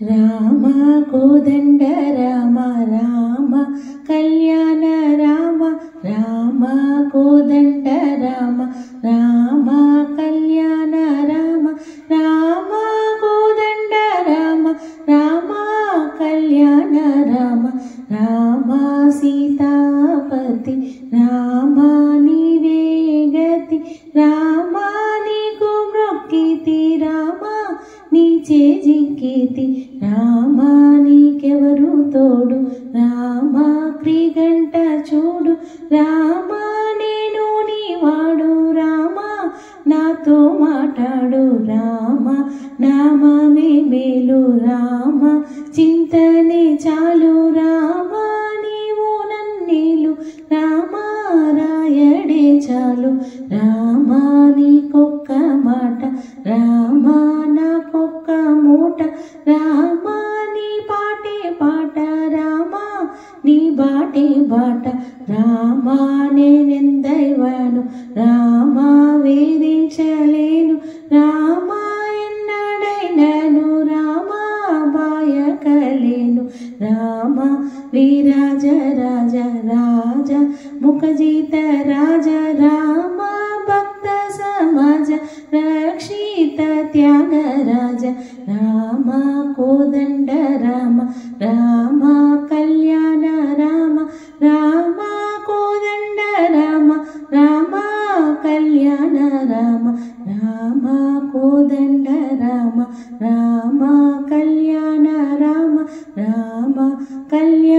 రామ కోదండ రామ రామ కళ్యాణ రామ రామ కోదండ రామ రామ కళ్యాణ రామ రామ కోదండ రామ రామ కళ్యాణ రామ రామ సీతాపతి రామ నీవే గతి రామ నీకు మొక్కితి రామ నీచే జిక్కితి రామ నీకెవరు తోడు రామ క్రీగంట చూడు రామ నేను నీవాడు రామ నాతో మాట్లాడు రామ నామమే మేలు రామ చింతనే చాలు రామ నీవు నన్నేలు రామ రాయడే చాలు రామ నీకొక్క మాట రామ నాకొక్క మూట రామ నీ పాటే పాట రామ నీ బాటే బాట రామ నేనెందైవాను రామ వేధించలేను రామ ఎన్నడైనను రామ బాయకలేను రామ వీరాజ రాజ రాజ ముఖజిత రాజ రామ భక్త సమాజ రక్షిత త్యాగరాజ రామ కోదండ రామ రామ కళ్యాణ రామ రామ కోదండ రామ రామ కళ్యాణ రామ రామ కోదండ రామ రామ కళ్యాణ రామ రామ కళ్యాణ